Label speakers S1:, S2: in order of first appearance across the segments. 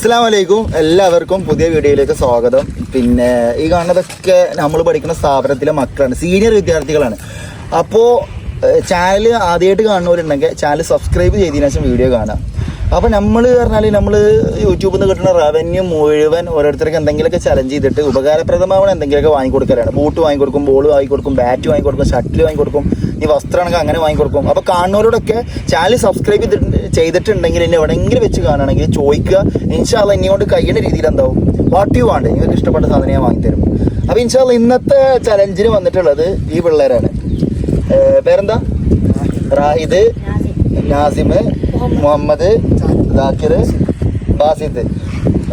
S1: അസ്സലാമു അലൈക്കും, എല്ലാവർക്കും പുതിയ വീഡിയോയിലേക്ക് സ്വാഗതം. പിന്നെ ഈ കാണുന്നതൊക്കെ നമ്മൾ പഠിക്കുന്ന സ്ഥാപനത്തിലെ മക്കളാണ്, സീനിയർ വിദ്യാർത്ഥികളാണ്. അപ്പോൾ ചാനൽ ആദ്യമായിട്ട് കാണുന്നവരുണ്ടെങ്കിൽ ചാനൽ സബ്സ്ക്രൈബ് ചെയ്തതിനു ശേഷം വീഡിയോ കാണാം. അപ്പോൾ നമ്മൾ പറഞ്ഞാൽ നമ്മൾ യൂട്യൂബിൽ നിന്ന് കിട്ടുന്ന റവന്യൂ മുഴുവൻ ഓരോരുത്തർക്ക് എന്തെങ്കിലുമൊക്കെ ചലഞ്ച് ചെയ്തിട്ട് ഉപകാരപ്രദമാവണം എന്തെങ്കിലുമൊക്കെ വാങ്ങിക്കൊടുക്കലാണ്. ബൂട്ട് വാങ്ങിക്കൊടുക്കും, ബോൾ വാങ്ങിക്കൊടുക്കും, ബാറ്റ് വാങ്ങിക്കൊടുക്കും, ഷട്ടിൽ വാങ്ങിക്കൊടുക്കും, ഈ വസ്ത്രമാണെങ്കിൽ അങ്ങനെ വാങ്ങിക്കൊടുക്കും. അപ്പോൾ കാണുന്നവരോടൊക്കെ ചാനൽ സബ്സ്ക്രൈബ് ചെയ്തിട്ടുണ്ടെങ്കിൽ ഇനി എവിടെയെങ്കിലും വെച്ച് കാണുകയാണെങ്കിൽ ചോദിക്കുക. ഇൻഷാ അല്ലാഹ് ഇനിയോട്ട് കഴിയുന്ന രീതിയിൽ എന്താവും വാട്ട് യു വാണ്ട്, നിങ്ങൾക്ക് ഇഷ്ടപ്പെട്ട സാധനം ഞാൻ വാങ്ങിത്തരും. അപ്പോൾ ഇൻഷാ അല്ലാഹ് ഇന്നത്തെ ചലഞ്ചിന് വന്നിട്ടുള്ളത് ഈ പിള്ളേരാണ്. പേരെന്താ? റാഹിദ്, നാസിം, മുഹമ്മദ്, ദാക്കിർ, ബാസിദ്,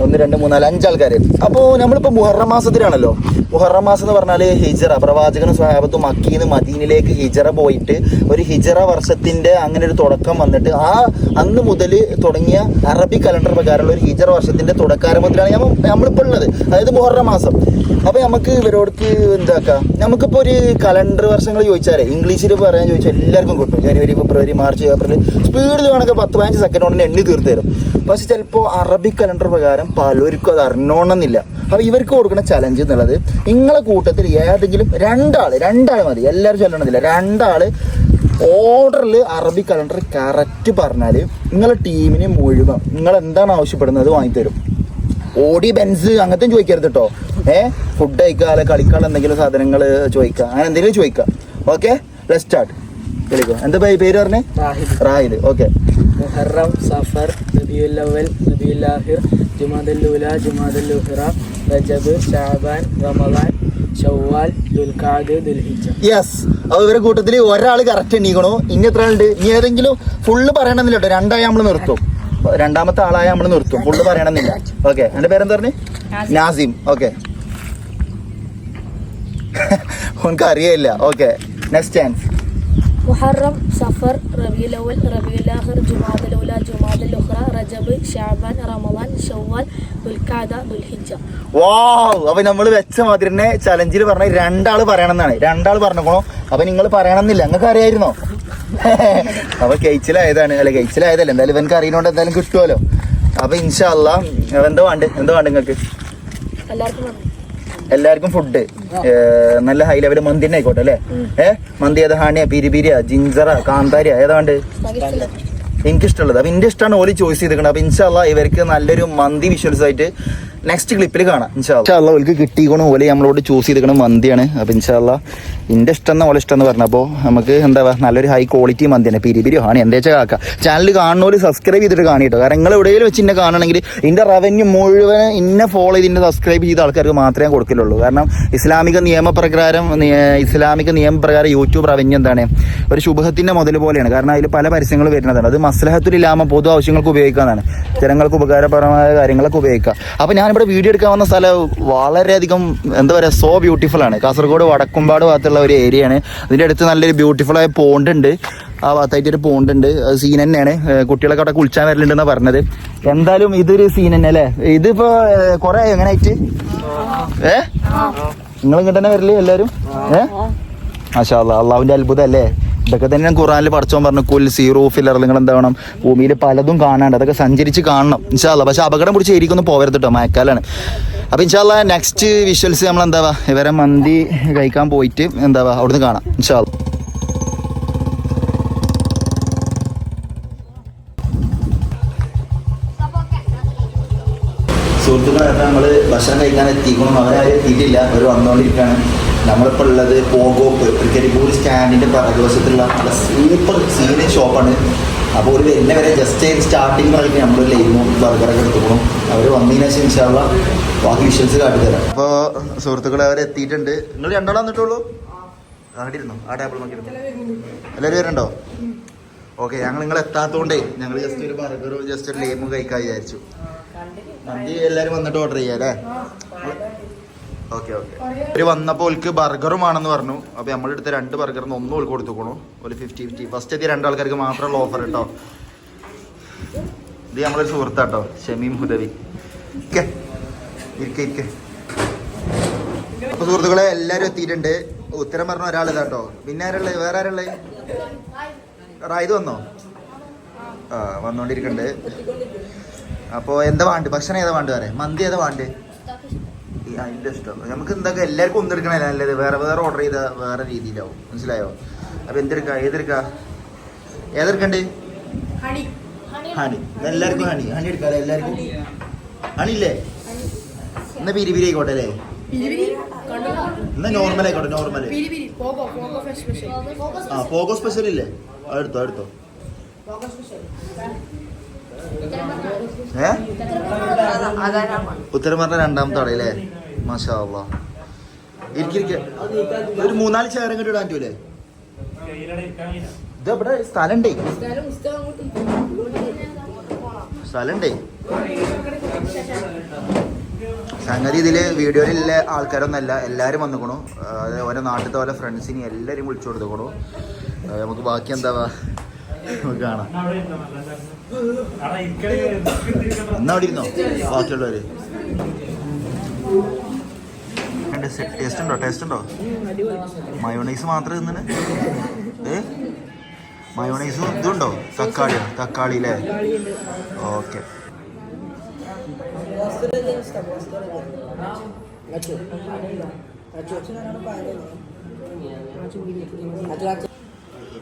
S1: 1 2 3 4 5 ആൾക്കാർ. അപ്പോൾ നമ്മളിപ്പോൾ മുഹറം മാസത്തിലാണല്ലോ. മുഹറം മാസം എന്ന് പറഞ്ഞാൽ ഹിജറ, പ്രവാചകനും സ്വഹാബത്തും മക്കീന്ന് മദീനിലേക്ക് ഹിജറ പോയിട്ട് ഒരു ഹിജറ വർഷത്തിൻ്റെ അങ്ങനെ ഒരു തുടക്കം വന്നിട്ട് അന്ന് മുതൽ തുടങ്ങിയ അറബി കലണ്ടർ പ്രകാരമുള്ള ഒരു ഹിജറ വർഷത്തിൻ്റെ തുടക്കാരംഭത്തിലാണ് നമ്മളിപ്പോൾ ഉള്ളത്, അതായത് മുഹറം മാസം. അപ്പോൾ നമുക്ക് ഇവരോടക്ക് എന്താക്കാം, നമുക്കിപ്പോൾ ഒരു കലണ്ടർ വർഷങ്ങൾ ചോദിച്ചാലേ ഇംഗ്ലീഷിൽ പറയാൻ ചോദിച്ചാൽ എല്ലാവർക്കും കിട്ടും. ജനുവരി, ഫെബ്രുവരി, മാർച്ച്, ഏപ്രിൽ സ്പീഡിൽ വേണമെങ്കിൽ 10-15 സെക്കൻഡ് കൊണ്ട് എണ്ണി തീർത്ത് തരും. പക്ഷെ ചിലപ്പോൾ അറബിക് കലണ്ടർ പ്രകാരം പലർക്കും അത് അറിഞ്ഞോണമെന്നില്ല. അപ്പോൾ ഇവർക്ക് കൊടുക്കുന്ന ചലഞ്ച് എന്നുള്ളത്, നിങ്ങളെ കൂട്ടത്തിൽ ഏതെങ്കിലും രണ്ടാൾ മതി, എല്ലാവരും ചൊല്ലണമെന്നില്ല, 2 ആൾ ഓർഡറിൽ അറബിക് കലണ്ടർ കറക്റ്റ് പറഞ്ഞാൽ നിങ്ങളെ ടീമിന് മുഴുവൻ നിങ്ങൾ എന്താണ് ആവശ്യപ്പെടുന്നത് അത് വാങ്ങിത്തരും. ഓടി ബെൻസ് അങ്ങനത്തെ ചോദിക്കരുത് കേട്ടോ. ഫുഡ് കഴിക്കുക, അല്ലെ കളിക്കാൻ എന്തെങ്കിലും സാധനങ്ങൾ ചോദിക്കുക, അങ്ങനെ എന്തെങ്കിലും ചോദിക്കുക. Okay, let's start. കളിക്കോ. എന്താ പേര് പറഞ്ഞേ? റാഹിദ്. ഓക്കെ.
S2: മുഹറം, സഫർ, റബീഉൽ അവ്വൽ, റബീഉൽ ആഖിർ, ജുമാദുൽ ഊല, ജുമാദുൽ ഉഖ്റ, റജബ്, ശഅബാൻ, റമളാൻ, ശവ്വാൽ, ദുൽഖഅദ, ദുൽഹിജ്ജ.
S1: യെസ്. അപ്പോൾ ഇവരുടെ കൂട്ടത്തിൽ ഒരാൾ കറക്റ്റ് എണീക്കണോ. ഇനി എത്ര ആളുണ്ട്? ഇനി ഏതെങ്കിലും ഫുള്ള് പറയണമെന്നില്ല കേട്ടോ. 2 ആയി നമ്മൾ നിർത്തും, 2ാമത്തെ ആളായി നമ്മൾ നിർത്തും, ഫുള്ള് പറയണമെന്നില്ല. ഓക്കെ. എൻ്റെ പേരെന്താ പറഞ്ഞേ? നാസിം. ഓക്കെ. ഓനക്ക് അറിയില്ല. Okay, next chance.
S3: മുഹറം, സഫർ, റബീഉൽ അവ്വൽ, റബീഉൽ ആഖിർ, ജുമാദുൽ ഊല, ജുമാദുൽ ഉഖ്റ, റജബ്, ശഅബാൻ, റമളാൻ, ശവ്വാൽ, ദുൽഖഅദ, ദുൽഹിജ്ജ.
S1: വാവ്. അപ്പൊ നമ്മൾ വെച്ച മാതിരി തന്നെ ചലഞ്ചിൽ പറഞ്ഞ 2 ആൾ പറയണമെന്നാണ്. 2 ആൾ പറഞ്ഞോളൂ. അപ്പൊ നിങ്ങൾ പറയണമെന്നില്ല, നിങ്ങൾക്ക് അറിയായിരുന്നോ? അപ്പൊ കഴിച്ചിലായതാണ്. അല്ലെ, കഴിച്ചിലായതല്ലേ, എന്തായാലും ഇവനക്ക് അറിയുന്നോണ്ട് എന്തായാലും കിട്ടുമല്ലോ. അപ്പൊ ഇൻഷാ അല്ലാഹ് എന്താ വേണ്ട നിങ്ങൾക്ക്? എല്ലാവർക്കും ഫുഡ് നല്ല ഹൈ ലെവൽ മന്തി തന്നെ ആയിക്കോട്ടെ അല്ലേ? മന്തി ഏതാ? ഹാണിയ, പിരിപിരിയ, ജിഞ്ചറ, കാന്താരിയ, ഏതാണ്ട് എനിക്കിഷ്ടമുള്ളത്. അപ്പൊ എന്റെ ഇഷ്ടമാണ് ഓല് ചോയ്സ് ചെയ്തിരിക്കണം. അപ്പൊ ഇൻഷാ അല്ലാഹ് ഇവർക്ക് നല്ലൊരു മന്തി വിഷ്വൽസ് ആയിട്ട് നെക്സ്റ്റ് ക്ലിപ്പിൽ കാണാം. ഇൻഷാ അല്ലാഹ് ഓൽക്ക് കിട്ടിക്കണോ, ഓല് നമ്മളോട് ചൂസ് ചെയ്തിരിക്കണം മന്തിയാണ്. അപ്പൊ ഇൻഷാ അല്ലാഹ് എന്റെ ഇഷ്ടം ഓലെ ഇഷ്ടം എന്ന് പറഞ്ഞപ്പോൾ നമുക്ക് എന്താ നല്ലൊരു ഹൈ ക്വാളിറ്റി മന്തിയാണ്. പിരിപിരി ഹാണി എന്താ വെച്ചാൽ കാക്കാം. ചാനൽ കാണുന്നവര് സബ്സ്ക്രൈബ് ചെയ്തിട്ട് കാണിട്ടോ. കാരണം നിങ്ങൾ എവിടെയെങ്കിലും വെച്ച് ഇന്നെ കാണണമെങ്കിൽ ഇതിന്റെ റവന്യൂ മുഴുവൻ ഇന്നെ ഫോളോ ചെയ്ത് സബ്സ്ക്രൈബ് ചെയ്ത ആൾക്കാർക്ക് മാത്രമേ കൊടുക്കലുള്ളൂ. കാരണം ഇസ്ലാമിക നിയമപ്രകാരം യൂട്യൂബ് റവന്യൂ എന്താണ്, ഒരു ശുഭത്തിന്റെ മുതൽ പോലെയാണ്. കാരണം അതിൽ പല പരസ്യങ്ങൾ വരുന്നതാണ്. അത് മസ്ലഹത്തുലില്ലാമ പൊതു ആവശ്യങ്ങൾക്ക് ഉപയോഗിക്കാനാണ്, ജനങ്ങൾക്ക് ഉപകാരപരമായ കാര്യങ്ങളൊക്കെ ഉപയോഗിക്കുക. അപ്പോൾ ഞാനിവിടെ വീഡിയോ എടുക്കാൻ വന്ന സ്ഥലം വളരെയധികം എന്താ പറയുക, സോ ബ്യൂട്ടിഫുൾ ആണ്. കാസർഗോഡ് വടക്കുംപാട് ഭാഗത്തുള്ള ഒരു ഏരിയയാണ്. അതിൻ്റെ അടുത്ത് നല്ലൊരു ബ്യൂട്ടിഫുൾ ആയ പോണ്ട് ഉണ്ട്. ആ ഭാഗത്തായിട്ട് ഒരു പോണ്ട് ഉണ്ട്. സീൻ തന്നെയാണ്. കുട്ടികളൊക്കെ അവിടെ കുളിച്ചാൻ വരലുണ്ടെന്നാണ് പറഞ്ഞത്. എന്തായാലും ഇതൊരു സീൻ തന്നെ അല്ലേ? ഇതിപ്പോ കുറെ എങ്ങനെയായിട്ട് നിങ്ങൾ ഇങ്ങോട്ട് തന്നെ വരല് എല്ലാവരും? മാഷാ അല്ലാഹ്, അള്ളാഹുവിന്റെ അത്ഭുതം അല്ലേ? ഇതൊക്കെ തന്നെ ഖുർആനിൽ പടച്ചോൻ പറഞ്ഞു, കുൽ സീറൂ ഫിൽ അർള്, നിങ്ങൾ എന്താവണം, ഭൂമിയിൽ പലതും കാണാണ്ട്, അതൊക്കെ സഞ്ചരിച്ച് കാണണം ഇൻഷാ അല്ലാഹ്. പക്ഷെ അപകടം പിടിച്ച് ഏരിക്കൊന്നും പോകരുത് കേട്ടോ, മഴക്കാലാണ്. അപ്പോൾ ഇൻഷാ അല്ലാഹ് നെക്സ്റ്റ് വിഷ്വൽസ് നമ്മൾ എന്താവാ ഇവരെ മന്തി കഴിക്കാൻ പോയിട്ട് എന്താവാ അവിടുന്ന് കാണാം ഇൻഷാ അല്ലാഹ്. സുഹൃത്തുക്കളെ, നമ്മൾ ഭക്ഷണം കഴിക്കാൻ എത്തിക്കണം, അവരാരും എത്തിയിട്ടില്ല, അവർ വന്നുകൊണ്ടിരിക്കുകയാണ്. നമ്മളിപ്പോൾ ഉള്ളത് പോകോപ്പ് കരിപ്പൂർ സ്റ്റാൻഡിൻ്റെ പിറകുവശത്തുള്ള നല്ല സൂപ്പർ സീനിയർ ഷോപ്പാണ്. അപ്പോൾ ഒരു വരുന്ന വരെ ജസ്റ്റ് സ്റ്റാർട്ടിങ് പറഞ്ഞിട്ട് നമ്മൾ ലൈമും ബർഗറൊക്കെ എടുത്തുക്കണം. അവർ വന്നതിന് ശേഷം ഇൻഷാ അല്ലാഹ് ബാക്കി വിഷ്വൽസ് കാട്ടിത്തരാം. അപ്പോൾ സുഹൃത്തുക്കളെ, അവർ എത്തിയിട്ടുണ്ട്. നിങ്ങൾ 2 ആൾ വന്നിട്ടുള്ളൂ? കാട്ടിരുന്നോ? ആ ടേബിൾ നോക്കിയിരുന്നു. എല്ലാവരും വരുന്നുണ്ടോ? ഓക്കെ. ഞങ്ങൾ നിങ്ങൾ എത്താത്തതുകൊണ്ടേ ഞങ്ങൾ ജസ്റ്റ് ഒരു ബർഗറും ജസ്റ്റ് ഒരു ലൈമും കഴിക്കാൻ വിചാരിച്ചു. മന്തി എല്ലാവരും വന്നിട്ട് ഓർഡർ ചെയ്യാം അല്ലേ? ഓക്കെ. അവർ വന്നപ്പോൾ ഓൾക്ക് ബർഗറും ആണെന്ന് പറഞ്ഞു. അപ്പോൾ നമ്മളെടുത്ത് 2 ബർഗറിന് 1 ഓൾക്ക് കൊടുത്തുക്കണു. ഒരു 50-50. ഫസ്റ്റ് എത്തിയ 2 ആൾക്കാർക്ക് മാത്രമുള്ള ഓഫർ കേട്ടോ. ഇത് നമ്മളൊരു സുഹൃത്താട്ടോ, ഷമീം ഹുദവി. ഇരിക്കെ. അപ്പോൾ സുഹൃത്തുക്കളെ, എല്ലാവരും എത്തിയിട്ടുണ്ട്. ഉത്തരം പറഞ്ഞ ഒരാൾ ഇതാട്ടോ. പിന്നെ ആരുള്ളത്? വേറെ ആരുള്ളത്? റായിദ് വന്നോ? വന്നോണ്ടിരിക്കണ്ട്. അപ്പോൾ എന്താ വേണ്ട ഭക്ഷണം ഏതാ വേണ്ട പറയാം മന്തി ഏതാ വേണ്ട അതിൻ്റെ ഇഷ്ടം നമുക്ക് എന്തൊക്കെ എല്ലാവർക്കും ഒന്നെടുക്കണല്ലേ നല്ലത് വേറെ വേറെ ഓർഡർ ചെയ്താൽ വേറെ രീതിയിലാവും മനസ്സിലായോ അപ്പോൾ എന്തെടുക്കാം ഏതെടുക്കണ്ടേ ഹണി എല്ലാവർക്കും ഹണി എടുക്കാം എല്ലാവർക്കും ഹണി ഇല്ലേ എന്നാ പിരി ആയിക്കോട്ടെ അല്ലേ എന്നാ നോർമൽ ആയിക്കോട്ടെ നോർമൽ ആ പോഗോ സ്പെഷ്യൽ ഇല്ലേ എടുത്തോ ഉത്തരം പറഞ്ഞ രണ്ടാമത്തെ അവിടെ അല്ലേ മാഷാ അള്ളാ ഇരിക്ക ഒരു 3-4 ചെയർ ഇങ്ങോട്ട് ഇടാൻ പറ്റൂലേ ഇത് ഇവിടെ സ്ഥലമുണ്ടേ സംഗതി ഇതില് വീഡിയോയിലുള്ള ആൾക്കാരൊന്നല്ല എല്ലാരും വന്നിക്കണു ഓരോ നാട്ടിലത്തെ ഓരോ ഫ്രണ്ട്സിനെ എല്ലാരും വിളിച്ചു കൊടുത്തേക്കണു നമുക്ക് ബാക്കി എന്താവാ നമുക്ക് കാണാം എന്നാ അവിടെ ഇരുന്നോ ബാക്കിയുള്ളവര് ടേസ്റ്റ് ഉണ്ടോ മയോണൈസ് മാത്രം തിന്നണേ മയോണൈസും ഇതുണ്ടോ തക്കാളി അല്ലേ ഓക്കെ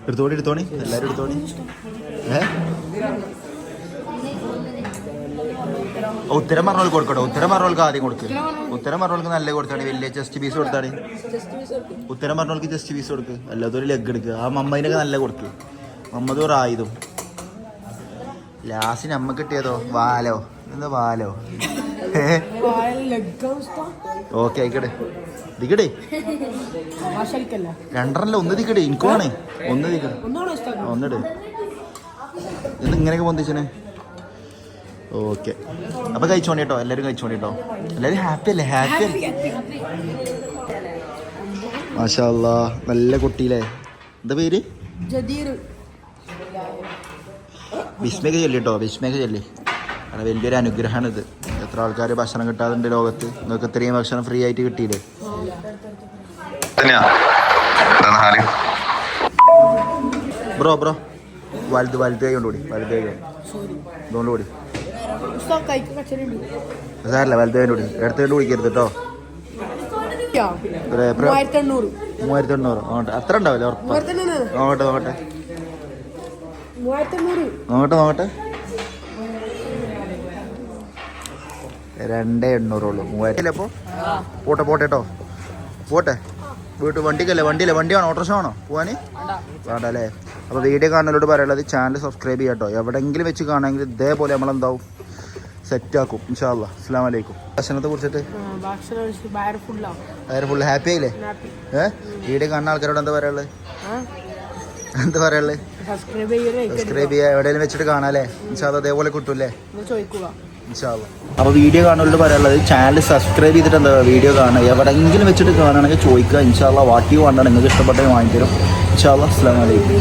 S1: എടുത്തോണി എല്ലാരും എടുത്തോണി ഉത്തരം പറഞ്ഞോൾ കൊടുക്കട്ടോ ഉത്തരം പറഞ്ഞോൾക്ക് ആദ്യം കൊടുക്കുക ഉത്തരം പറഞ്ഞോൾക്ക് നല്ല കൊടുത്താണ് വലിയ ചെസ്റ്റ് പീസ് കൊടുത്താണ് ഉത്തരം പറഞ്ഞോൾക്ക് ചെസ്റ്റ് പീസ് കൊടുക്കുക അല്ലാത്തൊരു ലെഗ് എടുക്കുക ആ മമ്മതിനൊക്കെ നല്ല കൊടുക്കുക മമ്മത് ഒരു ആയുധം ലാസ്റ്റ് നമ്മ കിട്ടിയതോ വാലോ എന്താ വാലോ ഓക്കെ ആയിക്കട്ടെ ദിക്കടേ രണ്ടെണ്ണല്ല ഒന്ന് ദിക്കടേ എനിക്ക് വേണേ ഒന്ന് ദിക്കടേ ഒന്നിട് ഇത് ഇങ്ങനെയൊക്കെ പൊന്തിച്ചനെ ഓക്കെ അപ്പൊ കഴിച്ചോണ്ടി കേട്ടോ എല്ലാരും കഴിച്ചോണ്ടി കേട്ടോ എല്ലാരും ഹാപ്പി അല്ലേ മാഷാ അല്ലാ നല്ല കുട്ടിയില്ലേ എന്താ പേര് വിസ്മയൊക്കെ ചൊല്ലി കേട്ടോ വിസ്മയൊക്കെ ചൊല്ലി കാരണം വലിയൊരു അനുഗ്രഹമാണ് ഇത് എത്ര ആൾക്കാർ ഭക്ഷണം കിട്ടാതുണ്ട് ലോകത്ത് നിങ്ങൾക്ക് ഇത്രയും ഭക്ഷണം ഫ്രീ ആയിട്ട് കിട്ടിയില്ലേ ബ്രോ വലുത് കൈ കൊണ്ടുകൂടി ഇതുകൊണ്ടുകൂടി സാരല്ല വലുത് കൈ കൊണ്ടുകൂടി എടുത്തുകൊണ്ട് കുടിക്കരുത് കേട്ടോ 3800 അത്ര ഉണ്ടാവില്ല ഉറപ്പാ നോക്കട്ടെ 2800 ഉള്ളൂ 3000 അപ്പോൾ പോട്ടെ കേട്ടോ വണ്ടിയല്ലേ വണ്ടി വേണോ ഓട്ടോറിക്ഷ വേണോ പോവാന് വേണ്ട അല്ലേ അപ്പോൾ വീഡിയോ കാണുന്നവരോട് പറയാനുള്ളത് ചാനൽ സബ്സ്ക്രൈബ് ചെയ്യാം കേട്ടോ എവിടെയെങ്കിലും വെച്ച് കാണുമെങ്കിൽ ഇതേപോലെ നമ്മളെന്താവും സെറ്റാക്കും ഇൻഷാ അല്ലാ അസ്സലാമു അലൈക്കും ഭക്ഷണത്തെ കുറിച്ചിട്ട് വയറ് ഫുള്ള് ഹാപ്പി ആയില്ലേ വീഡിയോ കാണുന്ന ആൾക്കാരോട് എന്താ പറയാനുള്ളത് സബ്സ്ക്രൈബ് ചെയ്യുക എവിടെയെങ്കിലും വെച്ചിട്ട് കാണാല്ലേ ഇൻഷാ അല്ലാ അതേപോലെ കിട്ടൂല്ലേ ഇൻഷാ അല്ലാ അപ്പോൾ വീഡിയോ കാണുന്നവരോട് പറയാനുള്ളത് ചാനൽ സബ്സ്ക്രൈബ് ചെയ്തിട്ട് എന്താ വീഡിയോ കാണുക എവിടെയെങ്കിലും വെച്ചിട്ട് കാണുകയാണെങ്കിൽ ചോദിക്കുക ഇൻഷാ അല്ലാ വാട്ടി വേണ്ടാണ് നിങ്ങൾക്ക് ഇഷ്ടപ്പെട്ടെങ്കിൽ വാങ്ങിത്തരും ഇൻഷാ അല്ലാ അസ്സലാമു അലൈക്കും